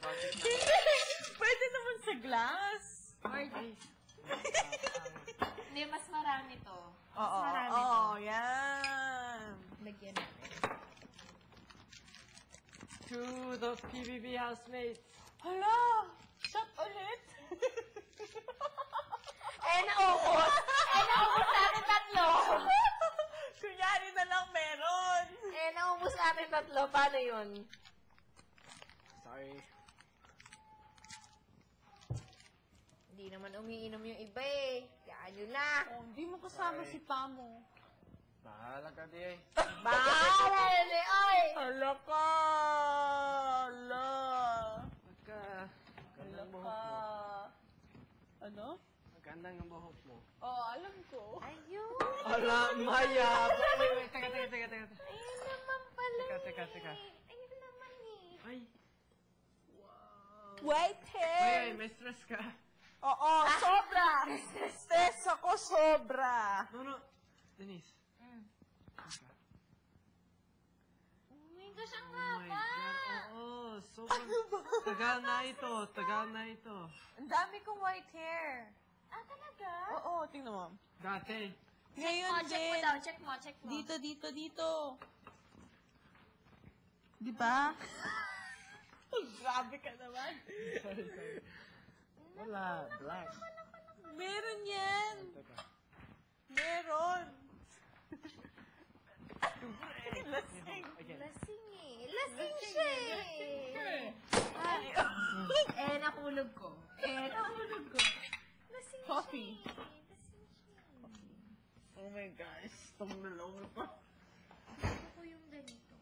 bakit na? Pwede naman sa glass. Hindi, mas marami to. Oo, marami to. oo, yan. Lagyan natin. To the PBB housemates. Hala! Shot ulit? Naubos! Naubos natin tatlo! Kunyari na lang meron. Naubos natin tatlo. Paano yun? Sorry. Hindi naman umiinom yung iba eh. Kaya yun na. Oh, hindi mo kasama si Pamo. Bahala ka di eh. Bahala na eh, oy! Hala ka! Hala! Magandang buhok ka. mo. Ano? Magandang ang buhok mo. Oh, alam ko. Ayun! Ala, Maya! Wait, teka. Ayun naman pala Teka. Ayun naman eh. Ay, White hair! may stress ka. Oo, sobra! Stress ako, sobra! No. Denise. May kasang Oh my haba. God. Oo, sobrang... Tagal na ito. Ang dami kong white hair. Talaga? Oo, tingnan mo. Dati. Ngayon Check mo din. daw, check mo. Dito. Di ba? Grabe ka naman. Sorry. Wala, black. Meron yan. Teka. Meron. Lasing. Lasing eh. Lasing siya eh. Nahulog ko. Lasing Coffee. siya eh. Lasing siya Oh my gosh. Tong nalawag pa. Gusto ko yung ganito.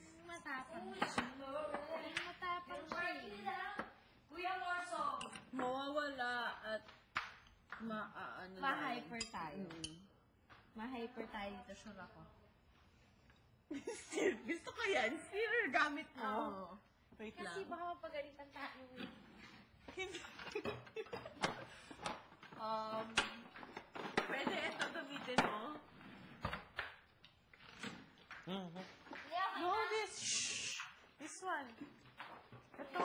Yung matapang siya. Yung matapang siya eh. Kuya Morso! Mawawala at Ma-hyper tayo. Ma-hyper tayo dito, sure ako. Gusto ko yan. Silver gamit mo. Oo. Wait Kasi lang. baka mapagalitan tayo eh. Pwede ito gamitin mo? No, this one. Ito.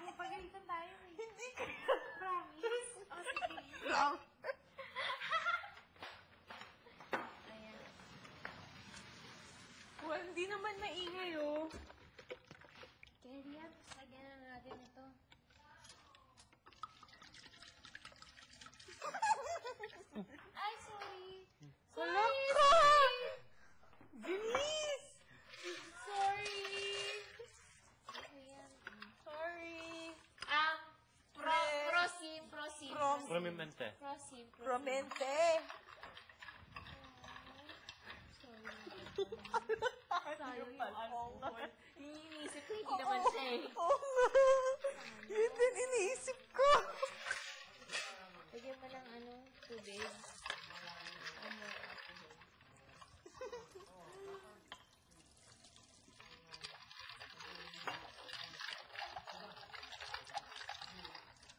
Mapagalitan tayo eh. Hindi ka. Promise? O, sige. Ayan. Well, hindi naman maingay, oh. Kaya yan, lagyan na natin ito. Ay, sorry. Wala ka! Denise! Sorry. Ayan. Sorry. Prosim. Promimente. Prosim. Promente. Sayang yung alcohol. Iniisip ko, hindi naman siya eh. Oo nga. Yun din iniisip ko. Lagyan mo ng tubig.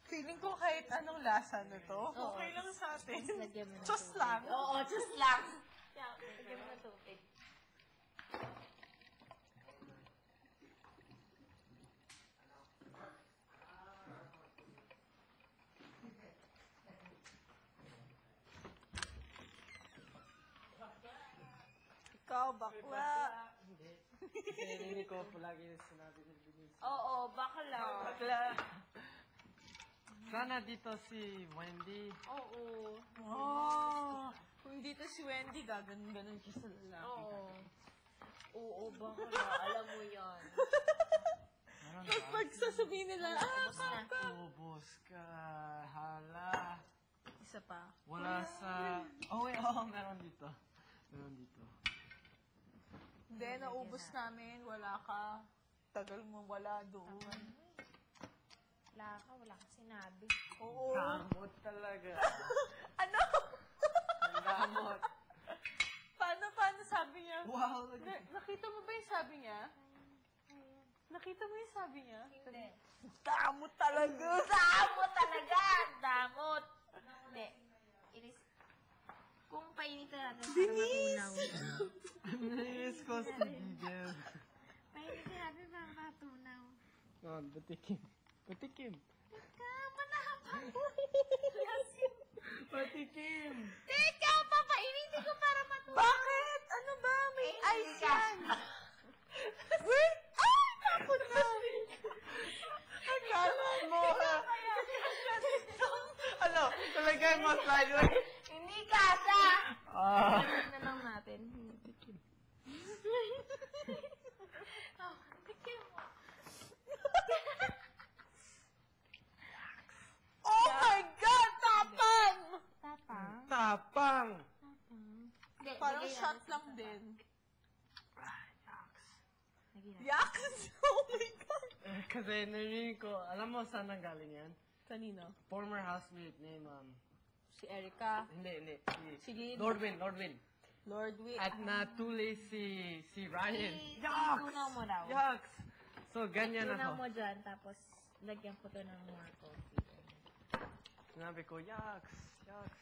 Feeling ko kahit anong lasa nito, okay lang sa atin. Lagyan mo ng Just tubig. lang. Oo, just lang. Lagyan mo ng tubig. Ikaw, bakla. Hindi ko palagi sinabi ni Denise. Oo, bakla. Bakla. Sana dito si Wendy. Oo. Oh. Kung dito si Wendy, gaganon siya sa lalaki. Oo, bakla. Alam mo yan. Tapos pag sasabihin nila, Ubus ka. Hala. Isa pa. Wala sa... Oh, wait. Oo, meron dito. Hindi, naubos namin. Wala ka. Tagal mo wala doon. Wala ka sinabi. Oo. Damot talaga. Ano? Ang damot. Paano sabi niya? Wow. Nakita mo ba yung sabi niya? Nakita mo yung sabi niya? Hindi. Damot talaga. Damot talaga! Damot! Hindi. Kung painitan natin para matunaw. Nainis ko si Gigel. Painitan natin para matunaw. Batikim. Batikim. Teka, manahapan mo. Batikim. Teka, papainitin ko para matuwa. Bakit? Ano ba? May ice yan. Wait! Ay! Takot na! Akala mo, ha? Ano? Talagay mo slide mo. Hindi kasa. Ah. Na lang natin. Batikim. Oh, tikim mo. Oh my God! Tapang! Tapang? Tapang. Hindi, Parang lagay shot natin lang sa din. Lagay natin. Yaks! Oh my God! Kasi narinig ko, alam mo saan nanggaling yan? Kanino? Former housemate name, Si Erica. hindi. Si Lynn. Lord Win. Lord Wick. At natuli si Ryan. Tunaw mo daw. Yucks! So, ganyan Tunaw ako. mo dyan, tapos lagyan ko to ng more coffee. Sinabi ko, yucks,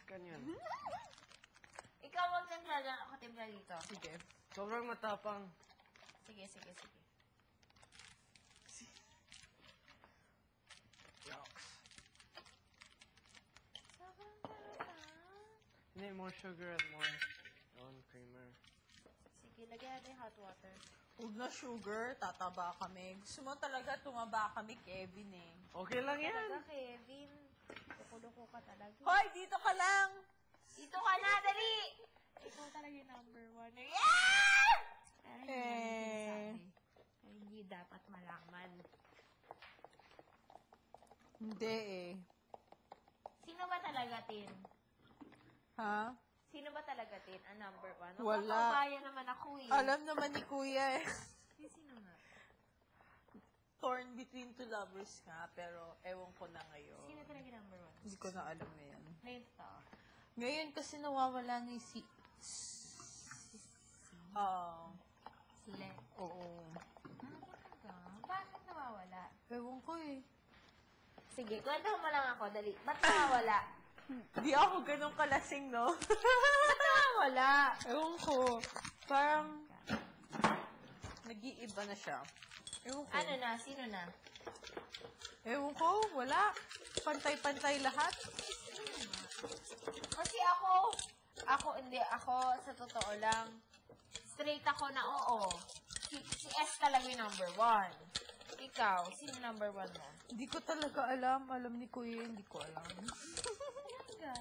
ganyan. Ikaw wag kang lalang ako timpla dito. Sige. Sobrang matapang. Sige. Yucks. Sobrang tarata. Need more sugar and more creamer. Sige, lagyan natin hot water. Huwag na sugar, tataba kami. Gusto mo talaga tumaba kami, Kevin eh. Okay lang yan. Talaga, Kevin. Loko-loko ka talaga. Hoy, dito ka lang! Dito ka na, dali! Ikaw talaga yung number one. Yeah! Pero hindi namin sinasabi. Pero hindi dapat malaman. Hindi eh. Sino ba talaga, Tin? Ha? Sino ba talaga, Tin? Ang number one? Wala. Magkakabaya naman ako eh. Alam naman ni Kuya eh. Sino nga? Torn between two lovers nga, pero ewan ko na ngayon. Sino talaga yung number one? Hindi ko na alam ngayon. Ngayon to. Ngayon kasi nawawala na yung si... Sila. Oo. Bakit nawawala? Ewan ko eh. Sige, kwento mo lang ako, dali. Ba't nawawala? Di ako ganun kalasing, no? Ba't nawawala? Ewan ko. Parang... nag-iiba na siya. Ewan ko. Ano na? Sino na? Ewan ko, wala. Pantay-pantay lahat. Kasi ako sa totoo lang, straight ako na oo. Si S talaga yung number one. Ikaw, sino number one mo? Hindi ko talaga alam. Alam ni Kuya, hindi ko alam. Talaga?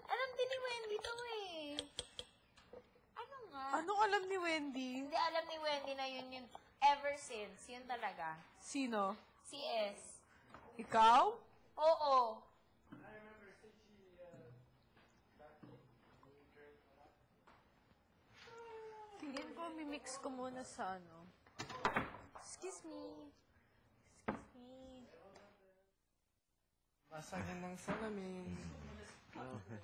Alam din ni Wendy to eh. Ano nga? Anong alam ni Wendy? Hindi alam ni Wendy na yun yung ever since. Yun talaga. Sino? Si S. Ikaw? Oo. Tingin ko, mimix ko muna sa ano. Excuse me. Basagin ng salamin.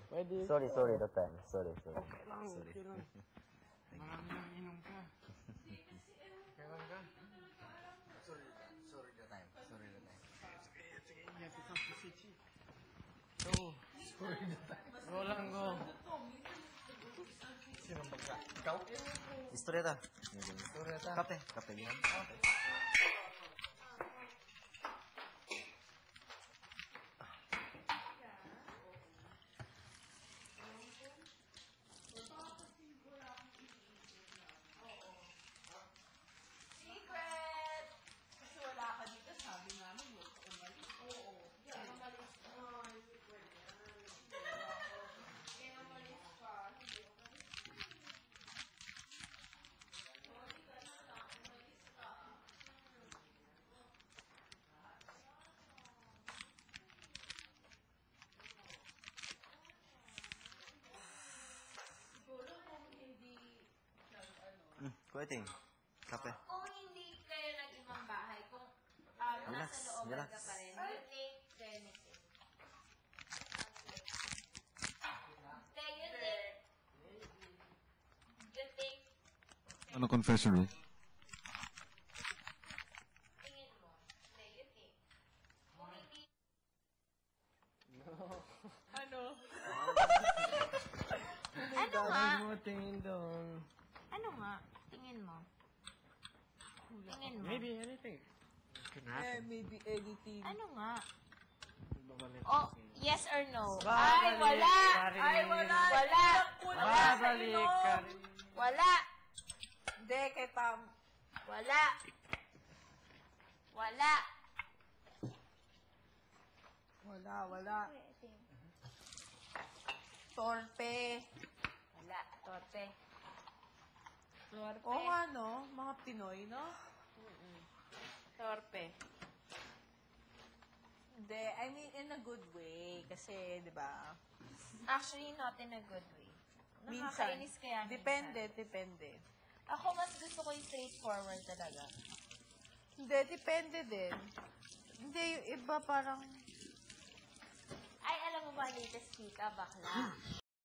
Pwede. Sorry, that time. Sorry. Okay lang. Marami nang inom ka. Kailan ka? Sorry, that time. Sige, ingat ito si Chi. Go. Go lang, go. Sino ba? Ikaw? Istorya Istorya. Kape yan. Secret! Kasi wala ka dito, sabi namin, huwag ka umalis. Oo. Kuwaiting. Kape. Kung hindi kayo nag-ibang bahay, kung Relax, nasa looban relax. ka pa rin, you think anything. You think, Ano confession room? tingin mo. You think. Kung hindi, Ano? ano nga? Huwag mo tingin doon. Ano nga? Tingin mo. Tingin mo. Maybe anything. maybe anything. Ano nga? Babalik. Oh, yes or no? Babalik Ay, wala! ka rin. Ay, wala! Wala! Babalik ka rin. Wala! Hindi, kay Pam. Wala! Wala! Wala. Torpe. Wala, torpe. Torpe. Oo nga, no? Mga Pinoy, no? Torpe. Hindi, I mean in a good way. Kasi, di ba? Actually, not in a good way. Minsan. Nakakainis kaya minsan. Depende. Ako, mas gusto ko yung straightforward talaga. Hindi, depende din. Hindi, yung iba parang... Ay, alam mo ba, latest kita, bakla?